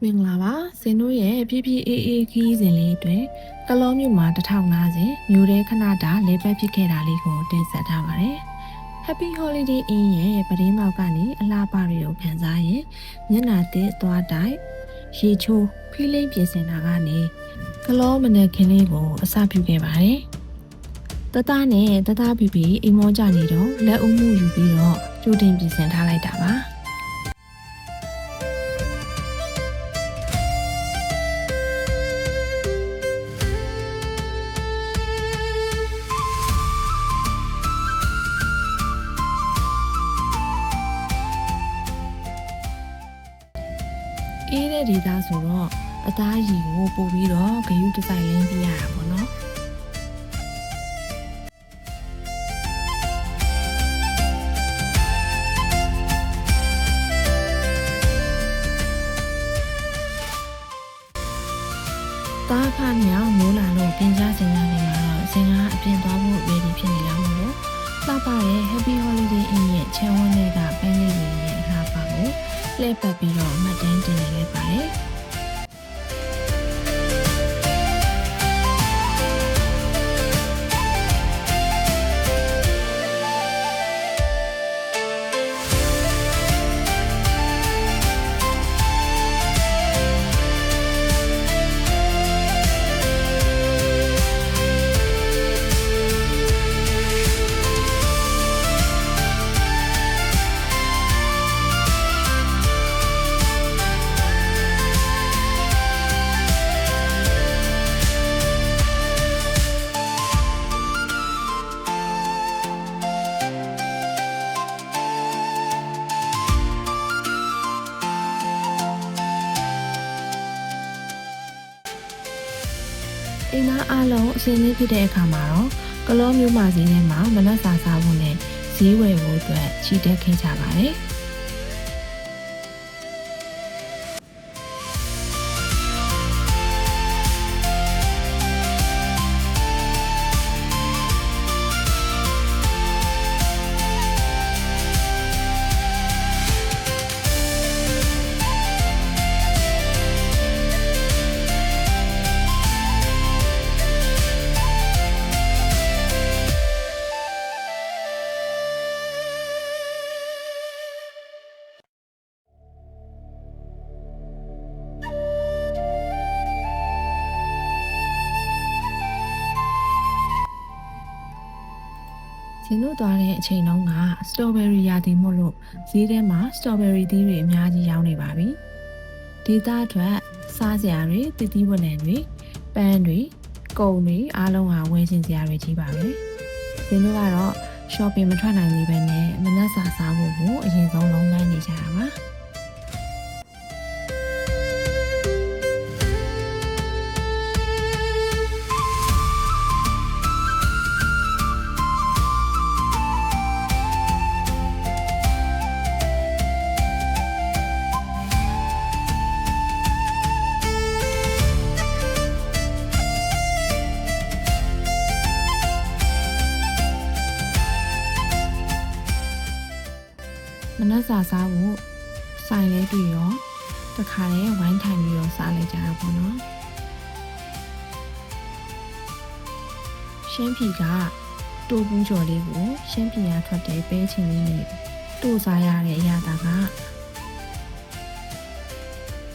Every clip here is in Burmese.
မင်္ဂလာပါဇင်တို့ရဲ့ပြည့်ပြည့်အေးအေးခီးစဉ်လေးအတွင်းကလောမြို့မှာ1050မြို့ထဲခဏတာလဲပတ်ဖြစ်ခဲ့တာလေးကိုတင်ဆက်ထားပါတယ် Happy Holiday Inn ရဲ့ပရင်းမောက်ကနေအလားပါတွေကိုခံစားရင်မျက်နှာတစ်သွားတိုက်ရေချိုးဖီးလိမ့်ပြင်ဆင်တာကနေကလောမနက်ခင်းလေးကိုအစပြုခဲ့ပါတယ်တသားနဲ့တသားပြပြအိမ်မောကြနေတော့လက်အုပ်မှုယူပြီးတော့ကြိုတင်ပြင်ဆင်ထားလိုက်တာပါအေးတဲ့ဒေသဆိုတော့အသားရည်ကိုပို့ပြီးတော့ဂရုတစိုက်လင်းပြရတာပေါ့နော်သားဖမြောင်မိုးလာလို့ပြင်ကြစင်လာနေမှာတော့စင်ကအပြင်သွားဖို့ ready ဖြစ်နေလာမို့လို့လှပတဲ့ Happy Holiday Inn ရဲ့ချမ်းဝန်းတွေကပန်းလေးတွေရဲ့အလားပါကိုလှည့်ပတ်ပြီးတော့မှတ်တမ်းတင်နေလိုက်ပါတယ်အိမ်သားအားလုံးအစင်းလေးဖြစ်တဲ့အခါမှာတော့ကလောမျိုးမဈေးထဲမှာမနက်စာစားဖို့နဲ့ဈေးဝယ်ဖို့အတွက်ချီတက်ခဲ့ကြပါတယ်ဇင်တို့သွားတဲ့အချိန်တုန်းကစတော်ဘယ်ရီရာသီမို့လို့ဈေးထဲမှာစတော်ဘယ်ရီသီးတွေအများကြီးရောင်းနေပါပြီ။ဒေသအတွက်စားစရာတွေတည်တည်ဝလံတွေပန်းတွေကုန်တွေအားလုံးဟာဝယ်ချင်စရာတွေကြီးပါပဲ။ဇင်တို့ကတော့ shopping မထွက်နိုင်သေးပဲနဲ့မနက်စာစားဖို့ကိုအရင်ဆုံးလုံးပန်းနေကြတာပါ။မနက်စာစားဖို့ဆိုင်လေးတွေ့ရောတခါလေဝိုင်းထိုင်ပြီးတော့စားလိုက်ကြတာပေါ့နော်ရှမ်းပြည်ကတိုးပူးကြော်လေးကိုရှမ်းပြည်ရထွက်တဲ့ပဲချင်လေးနဲ့တို့စားရတဲ့အရာက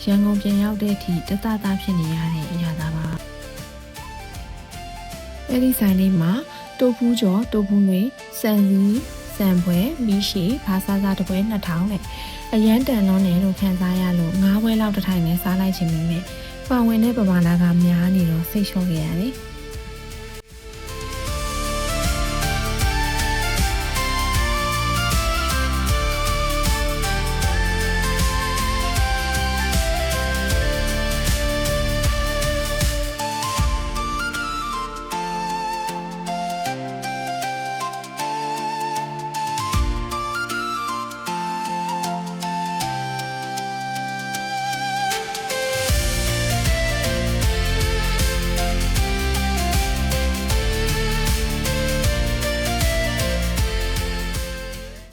ရန်ကုန်ပြန်ရောက်တဲ့အထိတတဖြစ်နေရတဲ့အရာပါအဲ့ဒီဆိုင်လေးမှာတိုးပူးကြော်တိုးပူးငွေစံစည်းစံပွဲမီးရှိဘာစားစားတပွဲ2000နဲ့အရန်တန်လုံးနဲ့လို့ခံစားရလို့9ပွဲလောက်တစ်ထိုင်နဲ့စားလိုက်ခြင်းပဲပါဝင်တဲ့ပမာဏကများနေတော့စိတ်လျှော့ခဲ့ရတယ်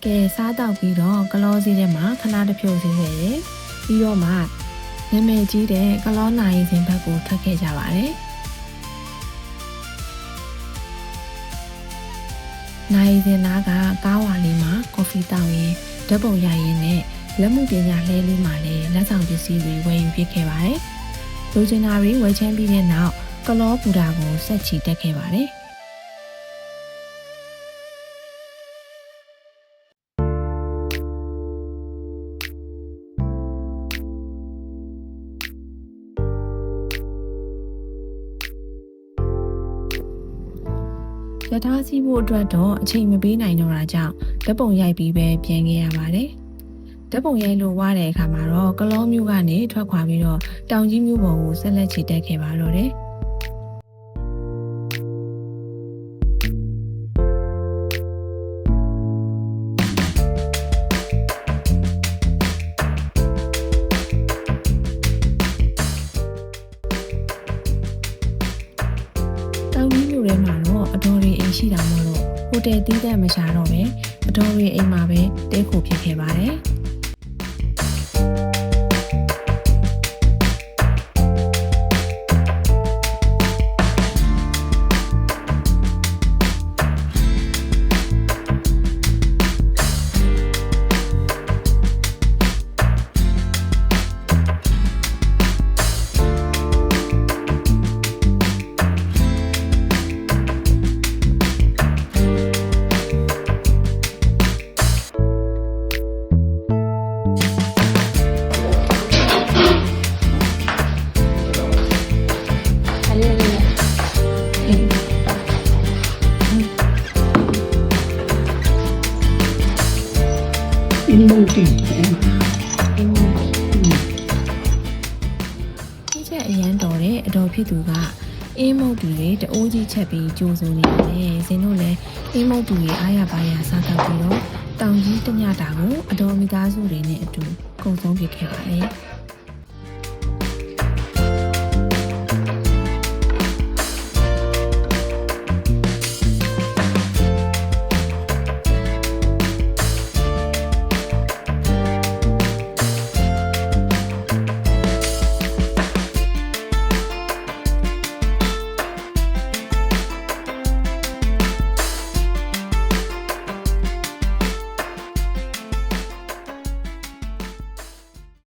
ကဲစားတော့ပြီးတော့ကလောစီထဲမှာခဏတစ်ဖြုတ်စီးခဲ့တယ်ပြီးတော့မှင နာမည်ကြီးတဲ့ကလောနိုင်စဉ်ဘက်ကိုထွက်ခဲ့ကြပါတယ်။နိုင်စဉ်နာကကားဝါလေးမှာကော်ဖီတောက်ရင်းဓာတ်ပုံရိုက်ရင်းနဲ့လက်မှုပညာလှဲလေးမှာလည်းလက်ဆောင်ပစ္စည်းတွေဝယ်ယူဖြစ်ခဲ့ပါတယ်။လူချင်တာတွေဝယ်ချမ်းပြီးတဲ့နောက်ကလောပူတာကိုဆက်ချီတက်ခဲ့ပါတယ်။ရထားစီးဖို့အတွက်တော့အချိန်မပေးနိုင်တော့တာကြောင့်ဓာတ်ပုံရိုက်ပြီးပဲပြန်ခဲ့ရပါတယ်။ဓာတ်ပုံရိုက်လို့ဝါတဲ့အခါမှာတော့ကလောမျိုးကနေထွက်ခွာပြီးတော့တောင်ကြီးမျိုးပေါ်ကိုဆက်လက်ချီတက်ခဲ့ပါတော့တယ်။တောင်ကြီးမျိုးထဲမှာတော့အတော်တွေအိမ်ရှိတာမို့လို့ဟိုတယ်တီးတဲ့မရှာတော့ပဲအတော်တွေအိမ်မှာပဲတဲခိုဖြစ်ခဲ့ပါတယ်။ဒီချက်အရန်တော်တဲ့အတော်ဖြစ်သူကအင်းမုတ်တူတွေတအိုးကြီးချက်ပြီးကြိုးစိုးနေတယ်။ဇင်းတို့လည်းအင်းမုတ်တူတွေအားရပါရစားတော့ပြီးတော့တောင်ကြီးတညတာကိုအတော်မိသားစုတွေနဲ့အတူကုံဆုံးဖြစ်ခဲ့ပါတယ်။